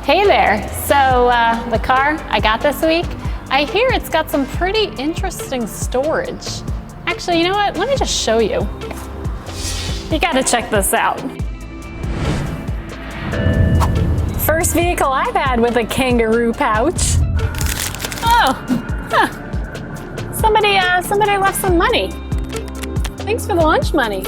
Hey there, so the car I got this week, I hear it's got some pretty interesting storage. Actually, you know what? Let me just show you. You gotta check this out. First vehicle I've had with a kangaroo pouch. Oh, huh. Somebody left some money. Thanks for the lunch money.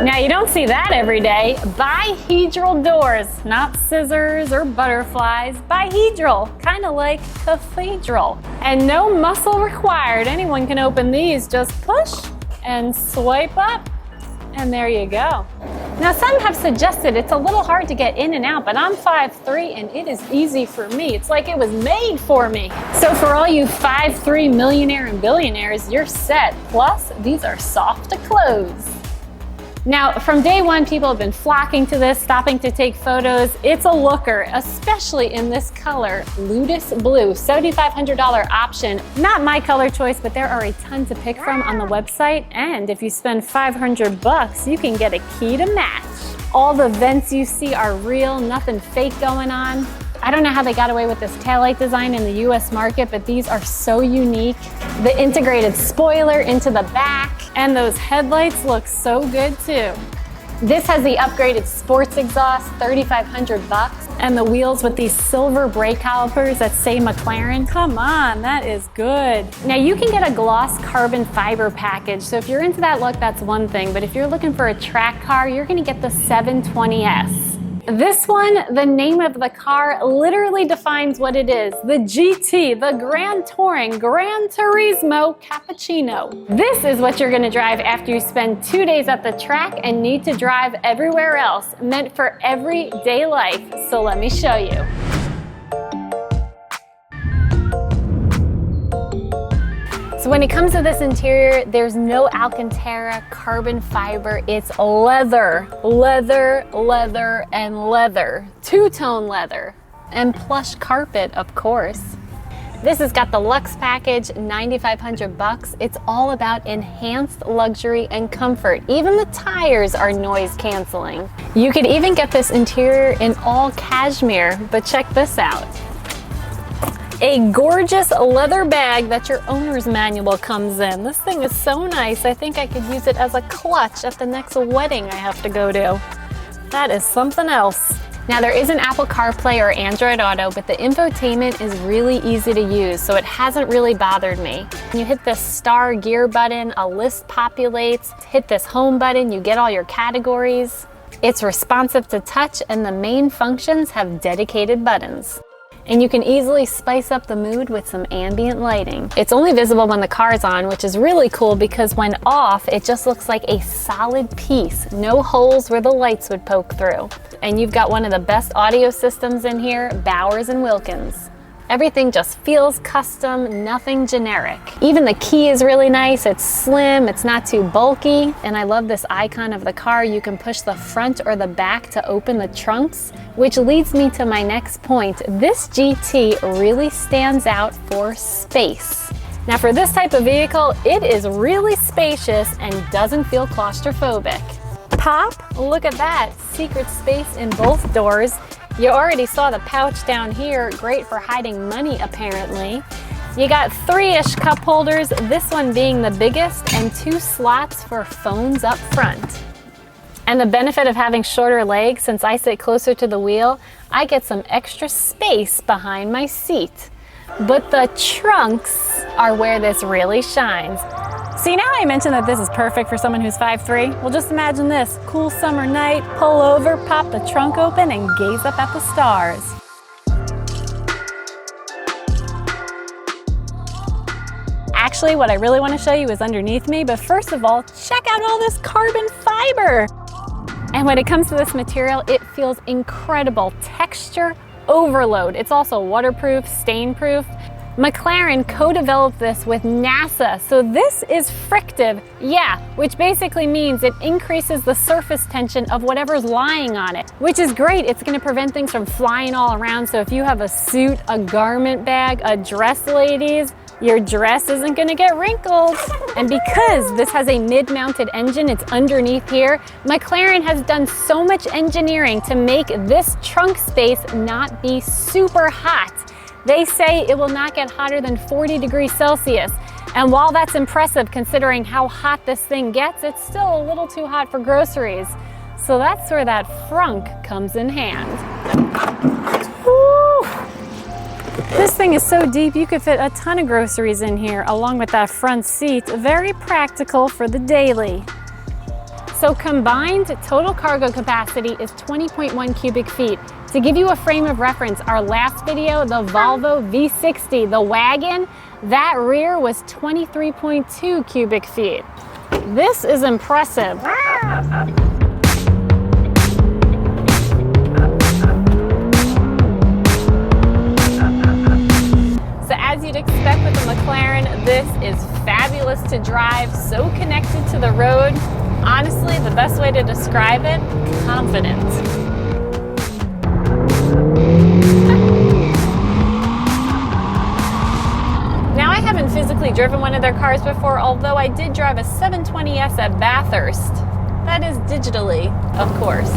Now you don't see that every day. Bihedral doors, not scissors or butterflies. Bihedral, kind of like cathedral. And no muscle required. Anyone can open these. Just push and swipe up, and there you go. Now some have suggested it's a little hard to get in and out, but I'm 5'3" and it is easy for me. It's like it was made for me. So for all you 5'3" millionaire and billionaires, you're set. Plus, these are soft to close. Now, from day one, people have been flocking to this, stopping to take photos. It's a looker, especially in this color, Ludus Blue, $7,500 option. Not my color choice, but there are a ton to pick from on the website. And if you spend $500, you can get a key to match. All the vents you see are real, nothing fake going on. I don't know how they got away with this taillight design in the US market, but these are so unique. The integrated spoiler into the back, and those headlights look so good too. This has the upgraded sports exhaust, $3,500, and the wheels with these silver brake calipers that say McLaren. Come on, that is good. Now you can get a gloss carbon fiber package, so if you're into that look, that's one thing, but if you're looking for a track car, you're gonna get the 720S. This one, the name of the car literally defines what it is. The GT, the Grand Touring Gran Turismo Cappuccino. This is what you're gonna drive after you spend 2 days at the track and need to drive everywhere else, meant for everyday life. So let me show you. So when it comes to this interior, there's no Alcantara, carbon fiber, it's leather, leather, leather, and leather. Two-tone leather, and plush carpet, of course. This has got the Luxe package, $9,500. It's all about enhanced luxury and comfort. Even the tires are noise canceling. You could even get this interior in all cashmere, but check this out. A gorgeous leather bag that your owner's manual comes in. This thing is so nice. I think I could use it as a clutch at the next wedding I have to go to. That is something else. Now there isn't Apple CarPlay or Android Auto, but the infotainment is really easy to use, so it hasn't really bothered me. You hit this star gear button, a list populates. Hit this home button, you get all your categories. It's responsive to touch, and the main functions have dedicated buttons. And you can easily spice up the mood with some ambient lighting. It's only visible when the car is on, which is really cool because when off, it just looks like a solid piece. No holes where the lights would poke through. And you've got one of the best audio systems in here, Bowers & Wilkins. Everything just feels custom, nothing generic. Even the key is really nice. It's slim, it's not too bulky, and I love this icon of the car. You can push the front or the back to open the trunks, which leads me to my next point. This GT really stands out for space. Now for this type of vehicle, it is really spacious and doesn't feel claustrophobic. Pop, look at that, secret space in both doors. You already saw the pouch down here, great for hiding money apparently. You got 3-ish cup holders, this one being the biggest, and 2 slots for phones up front. And the benefit of having shorter legs, since I sit closer to the wheel, I get some extra space behind my seat. But the trunks are where this really shines. See, now I mentioned that this is perfect for someone who's 5'3". Well, just imagine this. Cool summer night, pull over, pop the trunk open, and gaze up at the stars. Actually, what I really want to show you is underneath me, but first of all, check out all this carbon fiber. And when it comes to this material, it feels incredible. Texture overload. It's also waterproof, stain-proof. McLaren co-developed this with NASA, so this is frictive, yeah, which basically means it increases the surface tension of whatever's lying on it, which is great. It's going to prevent things from flying all around, so if you have a suit, a garment bag, a dress, ladies, your dress isn't going to get wrinkled. And because this has a mid-mounted engine, it's underneath here, McLaren has done so much engineering to make this trunk space not be super hot. They say it will not get hotter than 40 degrees Celsius. And while that's impressive considering how hot this thing gets, it's still a little too hot for groceries. So that's where that frunk comes in hand. Woo! This thing is so deep you could fit a ton of groceries in here along with that front seat. Very practical for the daily. So combined total cargo capacity is 20.1 cubic feet. To give you a frame of reference, our last video, the Volvo V60, the wagon, that rear was 23.2 cubic feet. This is impressive. So as you'd expect with the McLaren, this is fabulous to drive, so connected to the road. Honestly, the best way to describe it, confident. Now, I haven't physically driven one of their cars before, although I did drive a 720S at Bathurst. That is digitally, of course.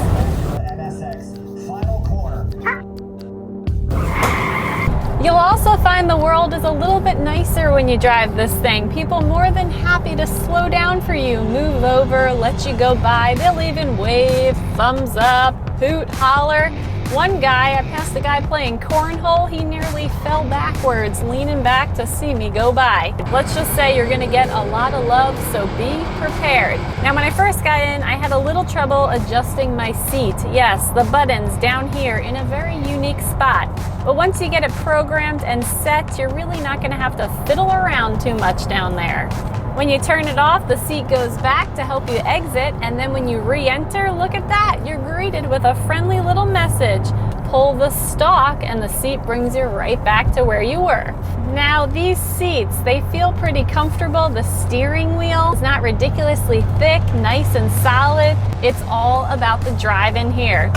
You'll also find the world is a little bit nicer when you drive this thing. People more than happy to slow down for you, move over, let you go by. They'll even wave, thumbs up, hoot, holler. One guy, I passed a guy playing cornhole, he nearly fell backwards, leaning back to see me go by. Let's just say you're gonna get a lot of love, so be prepared. Now, when I first got in, I had a little trouble adjusting my seat. Yes, the buttons down here in a very unique spot. But once you get it programmed and set, you're really not gonna have to fiddle around too much down there. When you turn it off, the seat goes back to help you exit, and then when you re-enter, look at that, you're greeted with a friendly little message. Pull the stalk and the seat brings you right back to where you were. Now, these seats, they feel pretty comfortable. The steering wheel is not ridiculously thick, nice and solid. It's all about the drive in here.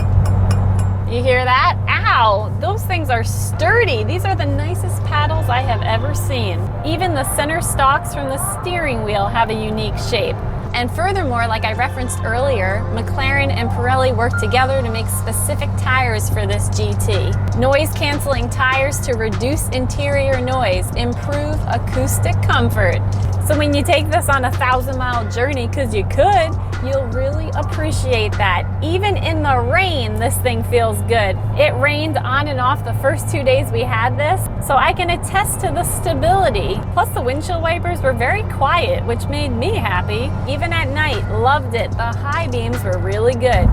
You hear that? Ow! Those things are sturdy. These are the nicest paddles I have ever seen. Even the center stalks from the steering wheel have a unique shape. And furthermore, like I referenced earlier, McLaren and Pirelli worked together to make specific tires for this GT. Noise-canceling tires to reduce interior noise, improve acoustic comfort. So when you take this on a 1,000-mile journey, because you could, you'll really appreciate that. Even in the rain, this thing feels good. It rained on and off the first 2 days we had this, so I can attest to the stability. Plus the windshield wipers were very quiet, which made me happy. Even at night, loved it. The high beams were really good.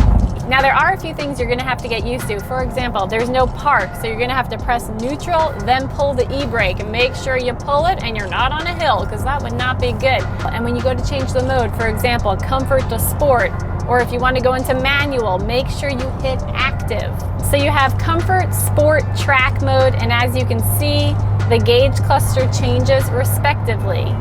Now, there are a few things you're gonna have to get used to. For example, there's no park, so you're gonna have to press neutral, then pull the e-brake, and make sure you pull it and you're not on a hill, because that would not be good. And when you go to change the mode, for example, comfort to sport, or if you want to go into manual, make sure you hit active. So you have comfort, sport, track mode, and as you can see, the gauge cluster changes respectively.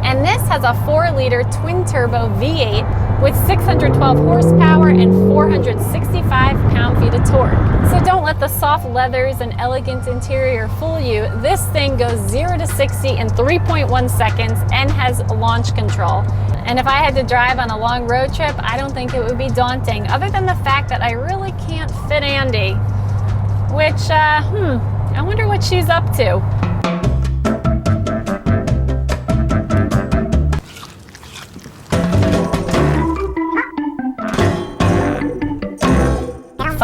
And this has a 4-liter twin-turbo V8 with 612 horsepower and 465 pound-feet of torque. So don't let the soft leathers and elegant interior fool you. This thing goes 0 to 60 in 3.1 seconds and has launch control. And if I had to drive on a long road trip, I don't think it would be daunting, other than the fact that I really can't fit Andie, which, I wonder what she's up to.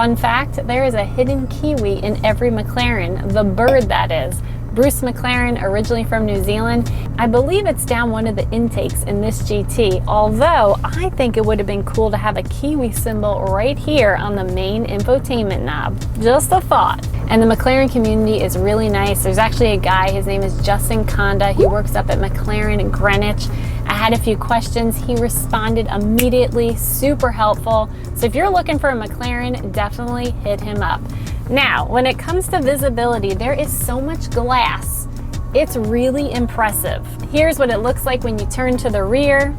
Fun fact, there is a hidden kiwi in every McLaren, the bird that is. Bruce McLaren, originally from New Zealand. I believe it's down one of the intakes in this GT, although I think it would have been cool to have a kiwi symbol right here on the main infotainment knob. Just a thought. And the McLaren community is really nice. There's actually a guy, his name is Justin Konda. He works up at McLaren in Greenwich. I had a few questions. He responded immediately, super helpful. So if you're looking for a McLaren, definitely hit him up. Now, when it comes to visibility, there is so much glass. It's really impressive. Here's what it looks like when you turn to the rear.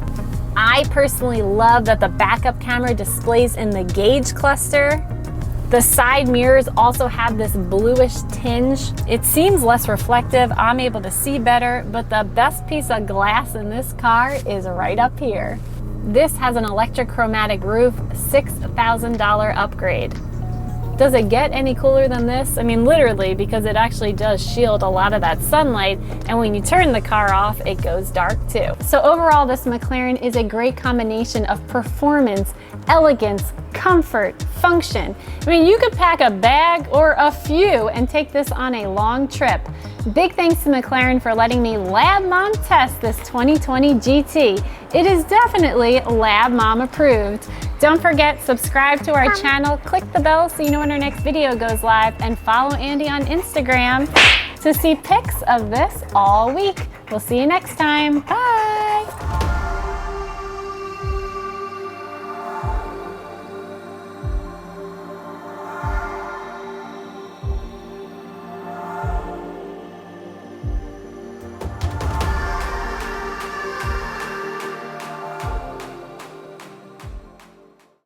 I personally love that the backup camera displays in the gauge cluster. The side mirrors also have this bluish tinge. It seems less reflective. I'm able to see better, but the best piece of glass in this car is right up here. This has an electric chromatic roof, $6,000 upgrade. Does it get any cooler than this? I mean, literally, because it actually does shield a lot of that sunlight, and when you turn the car off, it goes dark too. So overall, this McLaren is a great combination of performance, elegance, comfort, function. I mean, you could pack a bag or a few and take this on a long trip. Big thanks to McLaren for letting me Lab Mom test this 2020 GT. It is definitely Lab Mom approved. Don't forget, subscribe to our channel, click the bell so you know when our next video goes live, and follow Andie on Instagram to see pics of this all week. We'll see you next time. Bye.